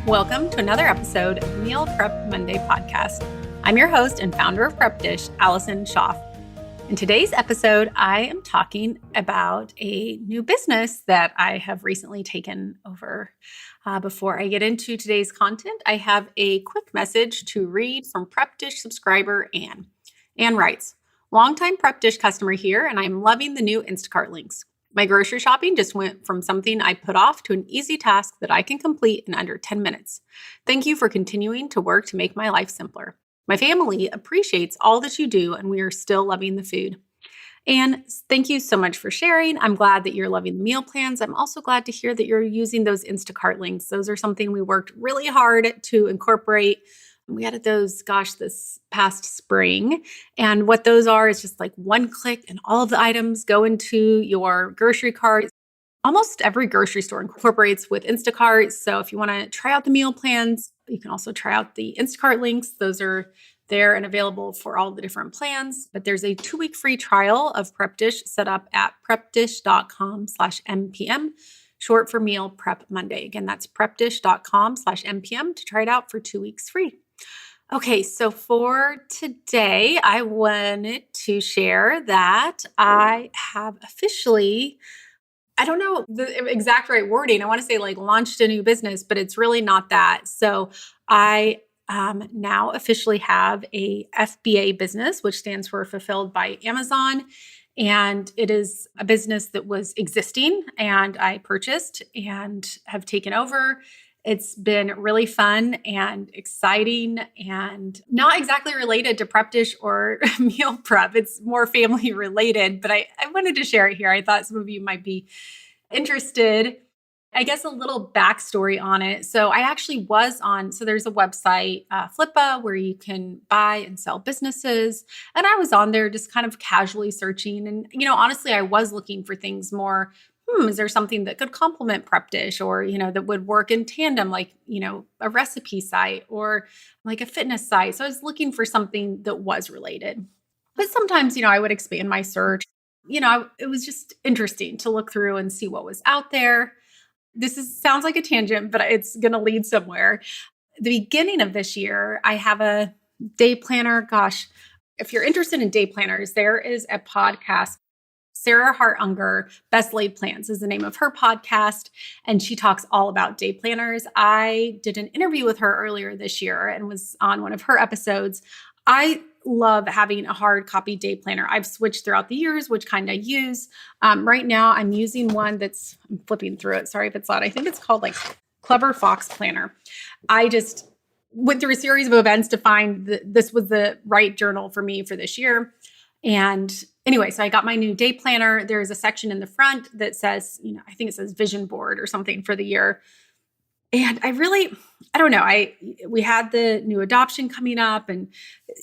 Welcome to another episode of Meal Prep Monday podcast. I'm your host and founder of Prep Dish, Allison Schaaf. In today's episode, I am talking about a new business that I have recently taken over. Before I get into today's content, I have a quick message to read from Prep Dish subscriber Anne. Anne writes, "Longtime Prep Dish customer here, and I'm loving the new Instacart links. My grocery shopping just went from something I put off to an easy task that I can complete in under 10 minutes. Thank you for continuing to work to make my life simpler. My family appreciates all that you do, and we are still loving the food." And thank you so much for sharing. I'm glad that you're loving the meal plans. I'm also glad to hear that you're using those Instacart links. Those are something we worked really hard to incorporate. We added those, this past spring. And what those are is just like one click and all of the items go into your grocery cart. Almost every grocery store incorporates with Instacart. So if you want to try out the meal plans, you can also try out the Instacart links. Those are there and available for all the different plans. But there's a 2-week free trial of Prep Dish set up at prepdish.com/MPM, short for Meal Prep Monday. Again, that's prepdish.com/MPM to try it out for 2 weeks free. Okay, so for today, I wanted to share that I have officially, I don't know the exact right wording. I want to say launched a new business, but it's really not that. So I now officially have a FBA business, which stands for Fulfilled by Amazon. And it is a business that was existing and I purchased and have taken over. It's been really fun and exciting and not exactly related to Prep Dish or meal prep. It's more family related, but I wanted to share it here. I thought some of you might be interested. I guess a little backstory on it. So I actually was on, so there's a website, Flippa, where you can buy and sell businesses. And I was on there just kind of casually searching. And, honestly, I was looking for things more, is there something that could complement Prep Dish or, that would work in tandem, like, a recipe site or like a fitness site. So I was looking for something that was related. But sometimes, I would expand my search. It was just interesting to look through and see what was out there. Sounds like a tangent, but it's going to lead somewhere. The beginning of this year, I have a day planner. If you're interested in day planners, there is a podcast. Sarah Hart Unger, Best Laid Plans is the name of her podcast, and she talks all about day planners. I did an interview with her earlier this year and was on one of her episodes. I love having a hard copy day planner. I've switched throughout the years, which kind I use. Right now, I'm using one I'm flipping through it. Sorry if it's loud. I think it's called Clever Fox Planner. I just went through a series of events to find that this was the right journal for me for this year. And anyway, so I got my new day planner. There's a section in the front that says, I think it says vision board or something for the year. And I don't know. We had the new adoption coming up and,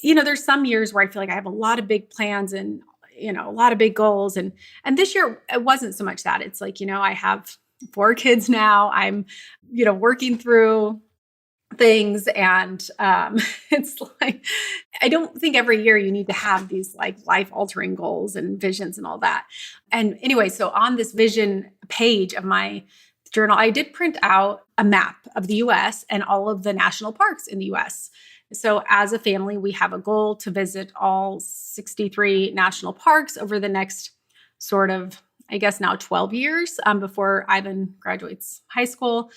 there's some years where I feel like I have a lot of big plans and, a lot of big goals. And this year it wasn't so much that. It's like, I have 4 kids now. I'm, working through things. And it's like, I don't think every year you need to have these life altering goals and visions and all that. And anyway, so on this vision page of my journal, I did print out a map of the US and all of the national parks in the US. So as a family, we have a goal to visit all 63 national parks over the next sort of, I guess now 12 years before Ivan graduates high school.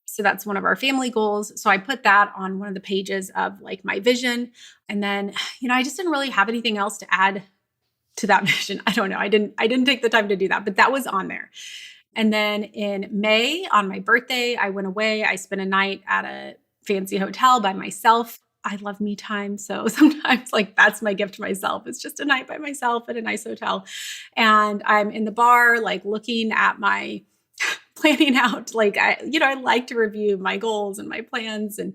So that's one of our family goals. So I put that on one of the pages of my vision. And then, I just didn't really have anything else to add to that vision. I don't know. I didn't take the time to do that, but that was on there. And then in May on my birthday, I went away. I spent a night at a fancy hotel by myself. I love me time. So sometimes that's my gift to myself. It's just a night by myself at a nice hotel. And I'm in the bar, looking at my planning out, I like to review my goals and my plans, and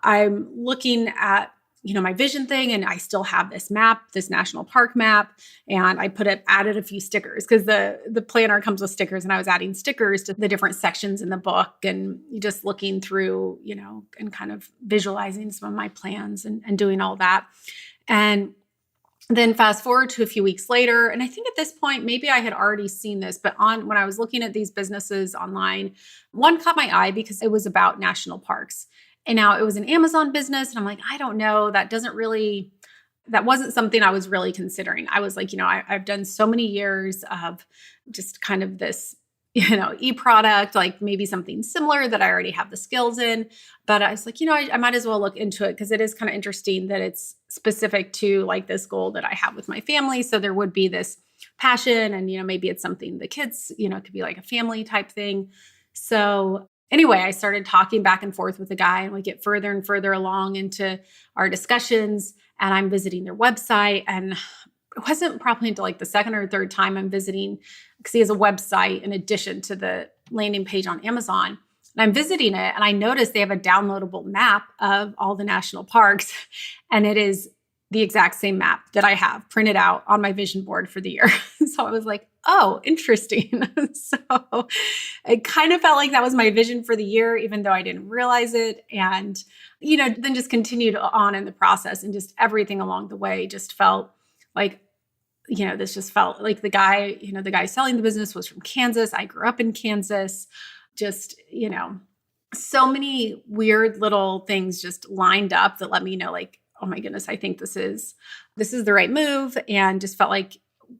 I'm looking at, my vision thing, and I still have this map, this national park map, and I added a few stickers because the planner comes with stickers, and I was adding stickers to the different sections in the book and just looking through, and kind of visualizing some of my plans and doing all that. And Then fast forward to a few weeks later, and I think at this point, maybe I had already seen this, but when I was looking at these businesses online, one caught my eye because it was about national parks. And now it was an Amazon business. And I'm like, I don't know. That wasn't something I was really considering. I was like, I've done so many years of just kind of this, e-product, like maybe something similar that I already have the skills in. But I was like, I might as well look into it because it is kind of interesting that it's specific to like this goal that I have with my family. So there would be this passion and, maybe it's something the kids, it could be like a family type thing. So anyway, I started talking back and forth with the guy and we get further and further along into our discussions and I'm visiting their website. And it wasn't probably until like the second or third time I'm visiting because he has a website in addition to the landing page on Amazon. And I'm visiting it and I noticed they have a downloadable map of all the national parks. And it is the exact same map that I have printed out on my vision board for the year. So I was like, oh, interesting. So it kind of felt like that was my vision for the year, even though I didn't realize it. And, then just continued on in the process and just everything along the way just felt like, this just felt like the guy selling the business was from Kansas. I grew up in Kansas. Just, so many weird little things just lined up that let me know like, oh my goodness, I think this is the right move, and just felt like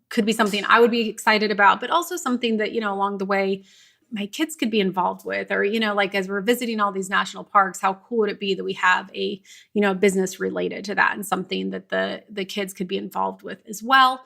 could be something I would be excited about, but also something that, along the way my kids could be involved with, or, like as we're visiting all these national parks, how cool would it be that we have a, business related to that and something that the kids could be involved with as well.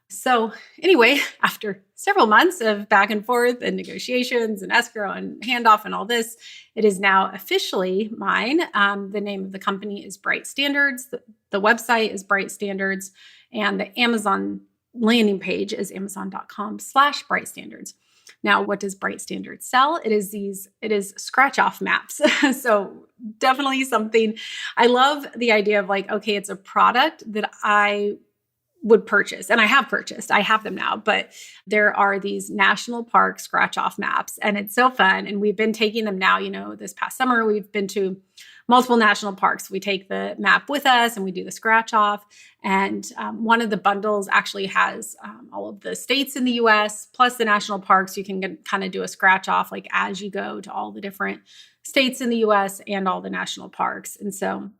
So anyway, after several months of back and forth and negotiations and escrow and handoff and all this, it is now officially mine. The name of the company is Bright Standards. The website is Bright Standards, and the Amazon landing page is amazon.com/Bright Standards. Now, what does Bright Standards sell? It is scratch off maps. So definitely something I love the idea of like, okay, it's a product that I would purchase. And I have purchased. I have them now, but there are these national park scratch off maps and it's so fun. And we've been taking them now, this past summer, we've been to multiple national parks. We take the map with us and we do the scratch off. And one of the bundles actually has all of the states in the US plus the national parks. You can kind of do a scratch off like as you go to all the different states in the US and all the national parks. And so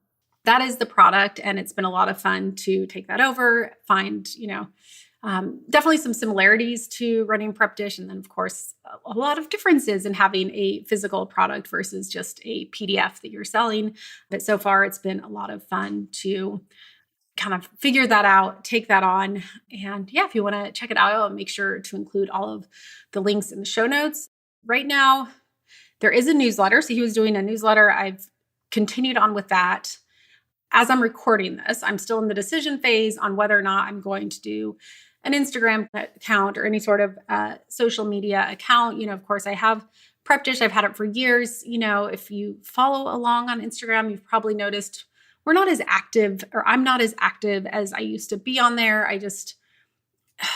that is the product. And it's been a lot of fun to take that over, find, definitely some similarities to running Prep Dish. And then, of course, a lot of differences in having a physical product versus just a PDF that you're selling. But so far, it's been a lot of fun to kind of figure that out, take that on. And yeah, if you want to check it out, I'll make sure to include all of the links in the show notes. Right now, there is a newsletter. So he was doing a newsletter. I've continued on with that. As I'm recording this, I'm still in the decision phase on whether or not I'm going to do an Instagram account or any sort of social media account. Of course, I have Prep Dish. I've had it for years. If you follow along on Instagram, you've probably noticed we're not as active, or I'm not as active as I used to be on there. I just,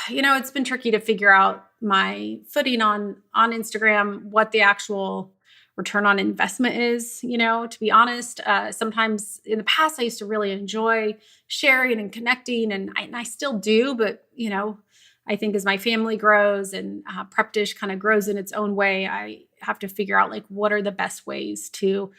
it's been tricky to figure out my footing on Instagram, what the actual return on investment is, to be honest. Sometimes in the past, I used to really enjoy sharing and connecting, and I still do, but, I think as my family grows and Prep Dish kind of grows in its own way, I have to figure out like what are the best ways to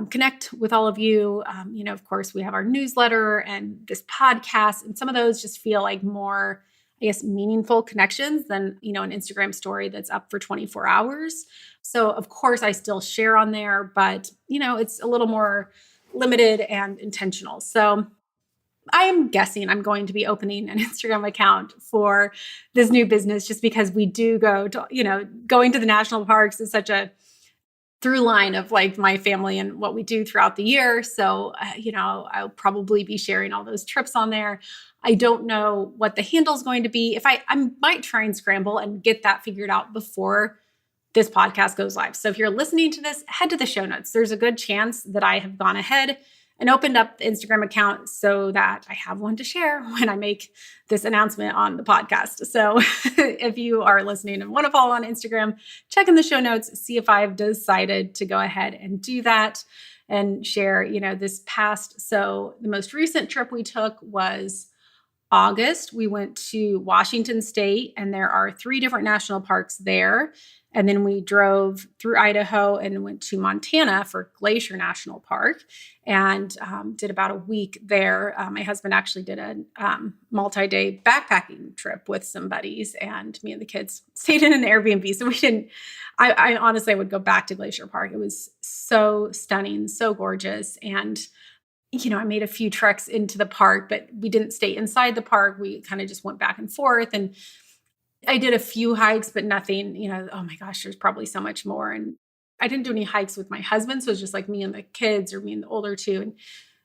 connect with all of you. Of course, we have our newsletter and this podcast, and some of those just feel like more, I guess, meaningful connections than, an Instagram story that's up for 24 hours. So of course I still share on there, but, it's a little more limited and intentional. So I am guessing I'm going to be opening an Instagram account for this new business just because we do go to, going to the national parks is such a through line of like my family and what we do throughout the year. So, I'll probably be sharing all those trips on there. I don't know what the handle is going to be. If I might try and scramble and get that figured out before this podcast goes live. So if you're listening to this, head to the show notes. There's a good chance that I have gone ahead and opened up the Instagram account so that I have one to share when I make this announcement on the podcast. So if you are listening and want to follow on Instagram, check in the show notes, see if I've decided to go ahead and do that and share, this past. So the most recent trip we took was August, we went to Washington State, and there are 3 different national parks there. And then we drove through Idaho and went to Montana for Glacier National Park and did about a week there. My husband actually did a multi-day backpacking trip with some buddies, and me and the kids stayed in an Airbnb. So we didn't, I honestly would go back to Glacier Park. It was so stunning, so gorgeous. And I made a few treks into the park, but we didn't stay inside the park. We kind of just went back and forth. And I did a few hikes, but nothing, oh my gosh, there's probably so much more. And I didn't do any hikes with my husband. So it was just like me and the kids or me and the older two.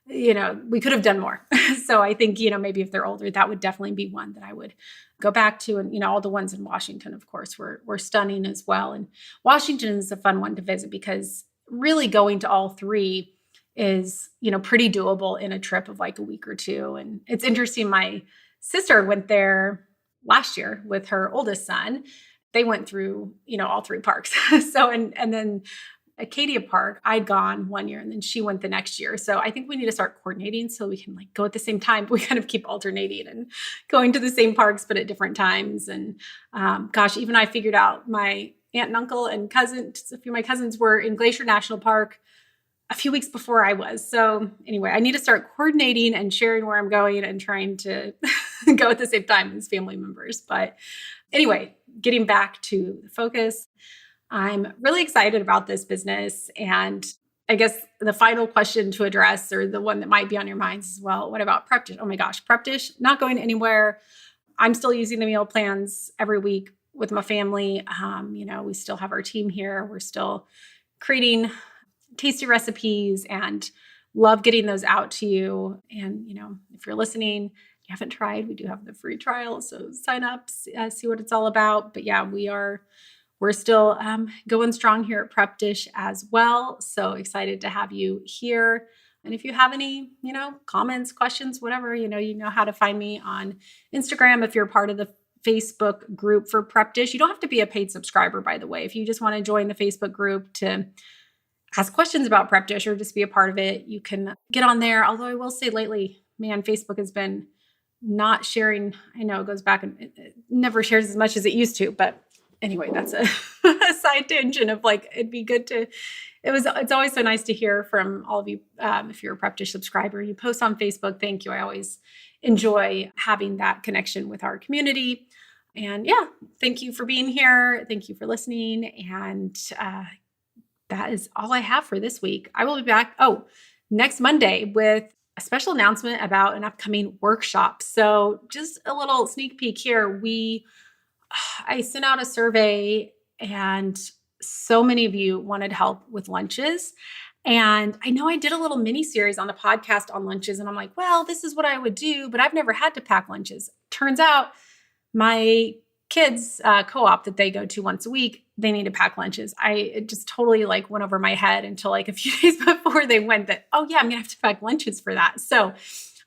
And, we could have done more. So I think, maybe if they're older, that would definitely be one that I would go back to. And, all the ones in Washington, of course, were stunning as well. And Washington is a fun one to visit because really going to all 3 is, pretty doable in a trip of like a week or 2. And it's interesting. My sister went there last year with her oldest son. They went through, all 3 parks. So, and then Acadia Park, I'd gone one year and then she went the next year. So I think we need to start coordinating so we can like go at the same time. We kind of keep alternating and going to the same parks, but at different times. And even I figured out my aunt and uncle and cousins, a few of my cousins were in Glacier National Park a few weeks before I was. So anyway, I need to start coordinating and sharing where I'm going and trying to go at the same time as family members. But anyway, getting back to the focus, I'm really excited about this business. And I guess the final question to address, or the one that might be on your minds as well, what about Prep Dish? Oh my gosh, Prep Dish, not going anywhere. I'm still using the meal plans every week with my family. We still have our team here. We're still creating tasty recipes and love getting those out to you. And, if you're listening, you haven't tried, we do have the free trial. So sign up, see what it's all about. But yeah, we're still going strong here at Prep Dish as well. So excited to have you here. And if you have any, comments, questions, whatever, you know how to find me on Instagram. If you're part of the Facebook group for Prep Dish, you don't have to be a paid subscriber, by the way. If you just want to join the Facebook group to ask questions about Prep Dish or just be a part of it, you can get on there. Although I will say lately, man, Facebook has been not sharing. I know it goes back and it never shares as much as it used to, but anyway, that's a side tangent of like, it'd be good to, it's always so nice to hear from all of you. If you're a Prep Dish subscriber, you post on Facebook. Thank you. I always enjoy having that connection with our community. And yeah, thank you for being here. Thank you for listening. And, that is all I have for this week. I will be back next Monday with a special announcement about an upcoming workshop. So just a little sneak peek here. I sent out a survey and so many of you wanted help with lunches. And I know I did a little mini series on the podcast on lunches, and I'm like, well, this is what I would do, but I've never had to pack lunches. Turns out my kids' co-op that they go to once a week, they need to pack lunches. It just totally like went over my head until like a few days before they went that, oh yeah, I'm gonna have to pack lunches for that. So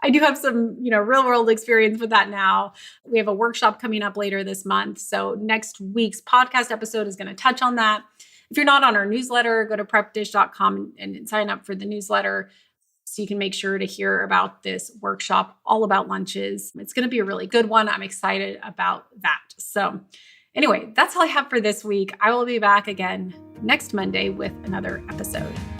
I do have some, real world experience with that now. We have a workshop coming up later this month. So next week's podcast episode is going to touch on that. If you're not on our newsletter, go to prepdish.com and sign up for the newsletter so you can make sure to hear about this workshop all about lunches. It's going to be a really good one. I'm excited about that. So anyway, that's all I have for this week. I will be back again next Monday with another episode.